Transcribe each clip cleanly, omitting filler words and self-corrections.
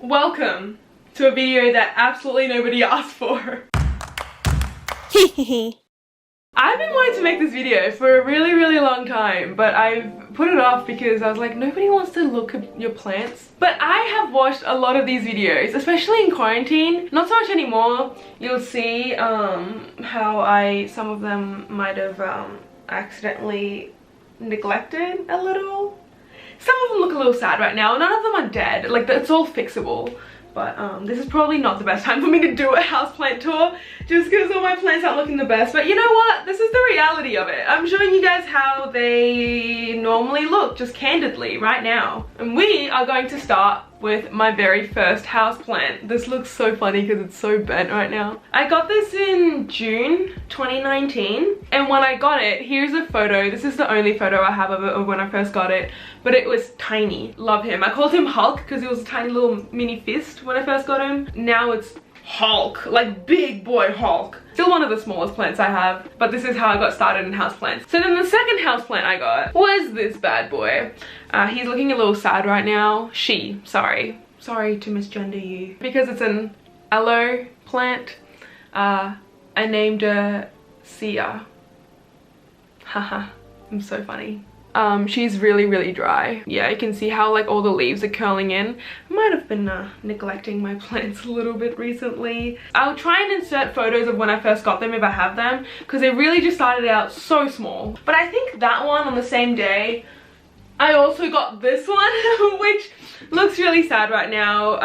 Welcome to a video that absolutely nobody asked for. I've been wanting to make this video for a really long time, but I've put it off because I was like, nobody wants to look at your plants. But I have watched a lot of these videos, especially in quarantine. Not so much anymore. You'll see how some of them might have accidentally neglected a little. Some of them look a little sad right now. None of them are dead. Like, it's all fixable. But this is probably not the best time for me to do a houseplant tour, just because all my plants aren't looking the best. But you know what? This is the reality of it. I'm showing you guys how they normally look, just candidly, right now. And we are going to start with my very first houseplant. This looks so funny because it's so bent right now. I got this in June 2019, and when I got it, here's a photo. This is the only photo I have of it of when I first got it, but it was tiny. Love him. I called him Hulk because he was a tiny little mini fist when I first got him. Now it's Hulk, like big boy Hulk. Still one of the smallest plants I have, but this is how I got started in houseplants. So then the second houseplant I got was this bad boy. He's looking a little sad right now. Sorry to misgender you. Because it's an aloe plant, I named her Sia. Haha, I'm so funny. She's really dry. Yeah, you can see how like all the leaves are curling in. I might have been neglecting my plants a little bit recently. I'll try and insert photos of when I first got them if I have them, because they really just started out so small. But I think that one on the same day, I also got this one, which looks really sad right now.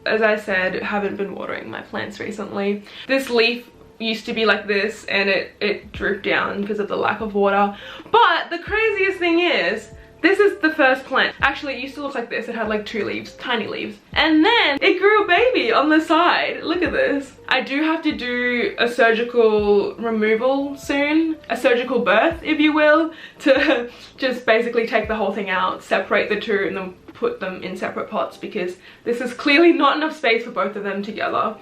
As I said, haven't been watering my plants recently. This leaf used to be like this and it drooped down because of the lack of water. But the craziest thing is, this is the first plant. Actually, it used to look like this. It had like 2 leaves, tiny leaves. And then it grew a baby on the side. Look at this. I do have to do a surgical removal soon. A surgical birth, if you will, to just basically take the whole thing out, separate the two, and then put them in separate pots, because this is clearly not enough space for both of them together.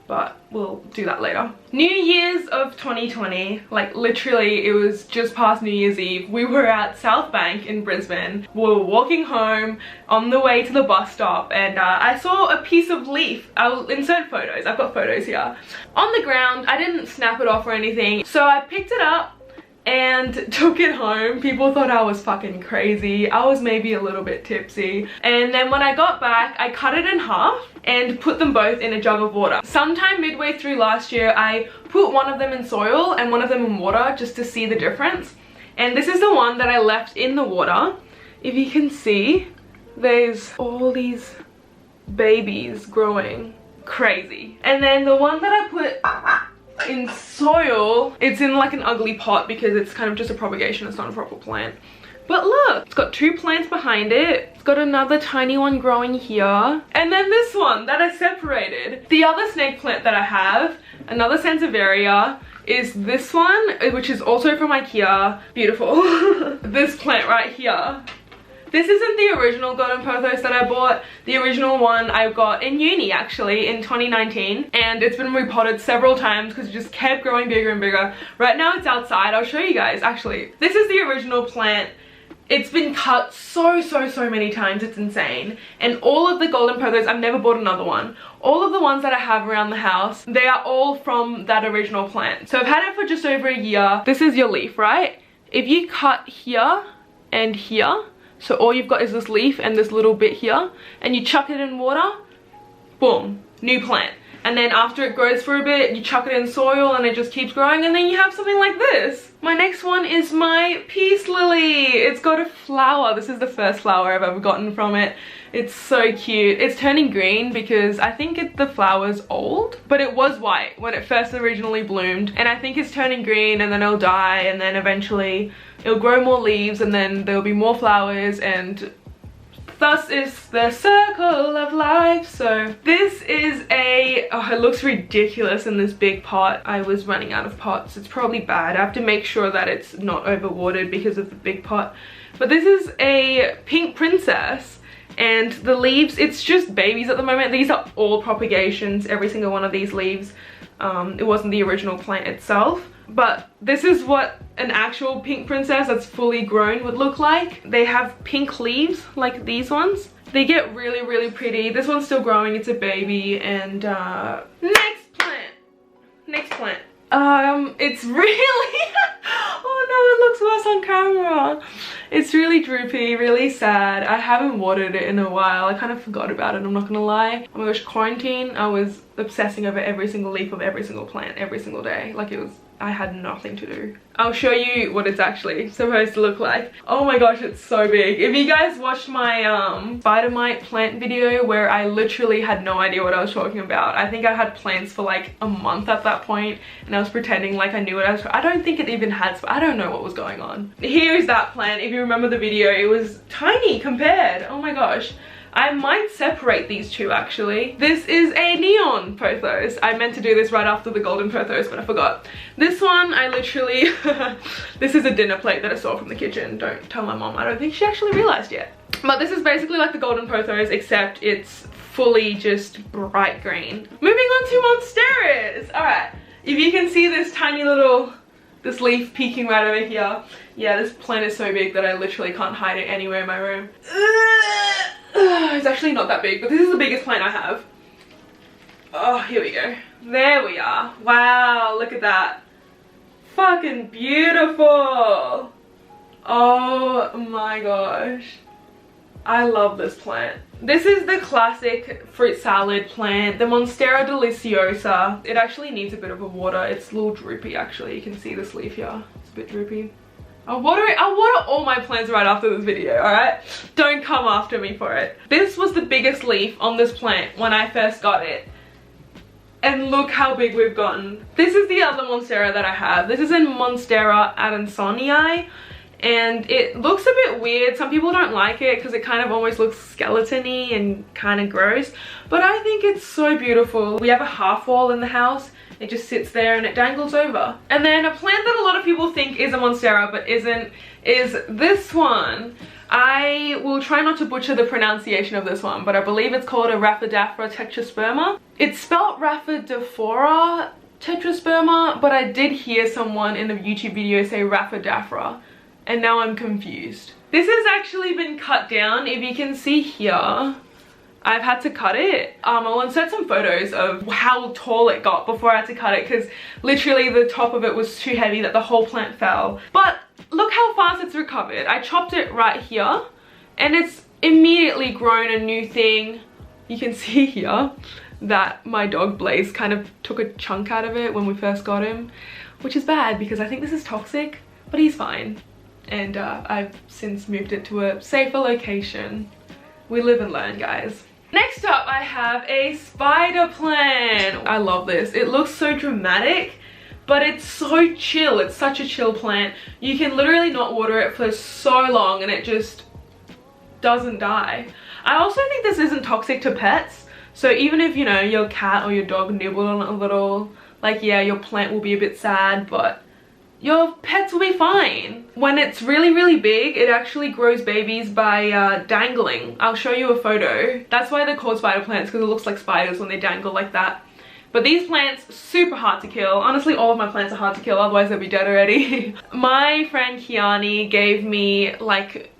But we'll do that later. New Year's of 2020, like literally it was just past New Year's Eve. We were at South Bank in Brisbane. We were walking home on the way to the bus stop, and I saw a piece of leaf. I'll insert photos, I've got photos here. On the ground, I didn't snap it off or anything. So I picked it up and took it home. People thought I was fucking crazy. I was maybe a little bit tipsy. And then when I got back, I cut it in half and put them both in a jug of water. Sometime midway through last year, I put one of them in soil and one of them in water just to see the difference. And this is the one that I left in the water. If you can see, there's all these babies growing. Crazy. And then the one that I put in soil, it's in like an ugly pot because it's kind of just a propagation, it's not a proper plant. But look, it's got 2 plants behind it. It's got another tiny one growing here. And then this one that I separated. The other snake plant that I have, another Sansevieria, is this one, which is also from IKEA. Beautiful. This plant right here. This isn't the original golden pothos that I bought. The original one I got in uni, actually, in 2019. And it's been repotted several times because it just kept growing bigger and bigger. Right now it's outside. I'll show you guys, actually. This is the original plant. It's been cut so many times, it's insane. And all of the golden pothos, I've never bought another one. All of the ones that I have around the house, they are all from that original plant. So I've had it for just over a year. This is your leaf, right? If you cut here and here, so all you've got is this leaf and this little bit here, and you chuck it in water, boom, new plant. And then after it grows for a bit, you chuck it in soil and it just keeps growing, and then you have something like this. My next one is my peace lily. It's got a flower. This is the first flower I've ever gotten from it. It's so cute. It's turning green because I think the flower's old, but it was white when it first originally bloomed. And I think it's turning green, and then it'll die, and then eventually it'll grow more leaves, and then there'll be more flowers, and thus is the circle of life. So this is it looks ridiculous in this big pot. I was running out of pots. It's probably bad. I have to make sure that it's not overwatered because of the big pot. But this is a pink princess, and the leaves, it's just babies at the moment. These are all propagations, every single one of these leaves. It wasn't the original plant itself. But this is what an actual pink princess that's fully grown would look like. They have pink leaves like these ones, They get really, really pretty. This one's still growing, it's a baby. And next plant. Next plant. It's really oh no, it looks worse on camera. It's really droopy, really sad. I haven't watered it in a while. I kind of forgot about it, I'm not gonna lie. Oh my gosh, quarantine, I was obsessing over every single leaf of every single plant every single day. Like, it was, I had nothing to do. I'll show you what it's actually supposed to look like. Oh my gosh, it's so big. If you guys watched my spider mite plant video where I literally had no idea what I was talking about. I think I had plants for like a month at that point, and I was pretending like I knew what I was. I don't think it even had, I don't know what was going on. Here's that plant. If you remember the video, it was tiny compared. Oh my gosh. I might separate these two actually. This is a neon pothos. I meant to do this right after the golden pothos, but I forgot. This one, I literally, this is a dinner plate that I saw from the kitchen. Don't tell my mom, I don't think she actually realized yet. But this is basically like the golden pothos, except it's fully just bright green. Moving on to Monsteras. All right, if you can see this tiny little, this leaf peeking right over here. Yeah, this plant is so big that I literally can't hide it anywhere in my room. It's actually not that big, but this is the biggest plant I have. Oh, here we go. There we are. Wow, look at that. Fucking beautiful. Oh my gosh. I love this plant. This is the classic fruit salad plant, the Monstera deliciosa. It actually needs a bit of a water. It's a little droopy actually. You can see this leaf here. It's a bit droopy. I'll water all my plants right after this video, alright? Don't come after me for it. This was the biggest leaf on this plant when I first got it. And look how big we've gotten. This is the other Monstera that I have. This is in Monstera Adansonii. And it looks a bit weird. Some people don't like it because it kind of almost looks skeleton-y and kind of gross. But I think it's so beautiful. We have a half wall in the house. It just sits there and it dangles over. And then a plant that a lot of people think is a Monstera but isn't is this one. I will try not to butcher the pronunciation of this one, but I believe it's called a Rhaphidaphora tetrasperma. It's spelled Rhaphidaphora tetrasperma, but I did hear someone in the YouTube video say Rhaphidaphora, and now I'm confused. This has actually been cut down. If you can see here, I've had to cut it. I'll insert some photos of how tall it got before I had to cut it, because literally the top of it was too heavy that the whole plant fell. But look how fast it's recovered. I chopped it right here and it's immediately grown a new thing. You can see here that my dog Blaze kind of took a chunk out of it when we first got him, which is bad because I think this is toxic, but he's fine. And I've since moved it to a safer location. We live and learn, guys. Next up, I have a spider plant. I love this. It looks so dramatic, but it's so chill. It's such a chill plant. You can literally not water it for so long and it just doesn't die. I also think this isn't toxic to pets. So even if, you know, your cat or your dog nibbled on it a little, like, yeah, your plant will be a bit sad, but your pets will be fine. When it's really, really big, it actually grows babies by dangling. I'll show you a photo. That's why they're called spider plants, because it looks like spiders when they dangle like that. But these plants, super hard to kill. Honestly, all of my plants are hard to kill, otherwise they'd be dead already. My friend Kiani gave me like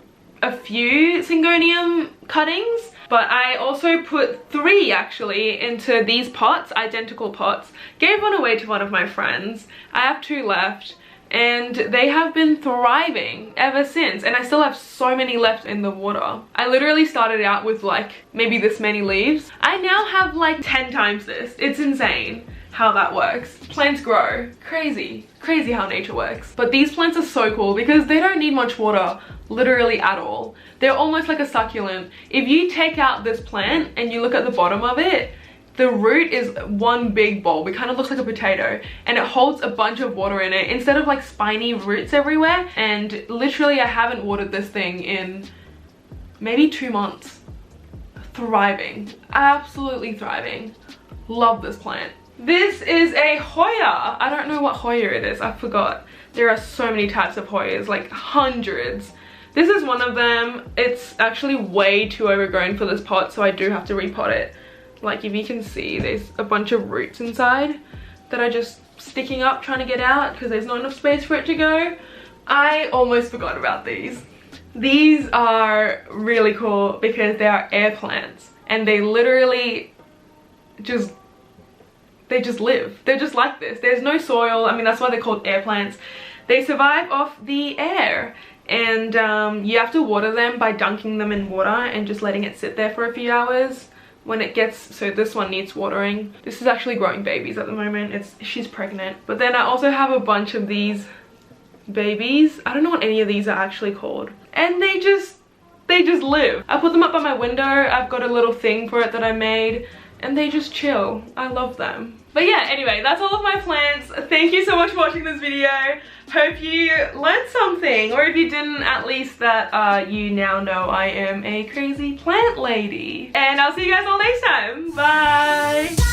a few Syngonium cuttings, but I also put 3 actually into these pots, identical pots. Gave one away to one of my friends. I have 2 left. And they have been thriving ever since, and I still have so many left in the water. I literally started out with like maybe this many leaves. I now have like 10 times this. It's insane how that works. Plants grow. Crazy how nature works. But these plants are so cool because they don't need much water, literally at all. They're almost like a succulent. If you take out this plant and you look at the bottom of it, the root is one big bulb. It kind of looks like a potato and it holds a bunch of water in it instead of like spiny roots everywhere. And literally I haven't watered this thing in maybe 2 months. Thriving, absolutely thriving. Love this plant. This is a Hoya. I don't know what Hoya it is, I forgot. There are so many types of Hoyas, like hundreds. This is one of them. It's actually way too overgrown for this pot, so I do have to repot it. Like, if you can see, there's a bunch of roots inside that are just sticking up trying to get out because there's not enough space for it to go. I almost forgot about these. These are really cool because they are air plants and they literally just live. They're just like this. There's no soil. I mean, that's why they're called air plants. They survive off the air, and you have to water them by dunking them in water and just letting it sit there for a few hours. When it gets, so this one needs watering. This is actually growing babies at the moment. She's pregnant. But then I also have a bunch of these babies. I don't know what any of these are actually called. And they just live. I put them up by my window. I've got a little thing for it that I made, and they just chill. I love them. But yeah, anyway, that's all of my plants. Thank you so much for watching this video. Hope you learned something, or if you didn't, at least that you now know I am a crazy plant lady. And I'll see you guys all next time. Bye!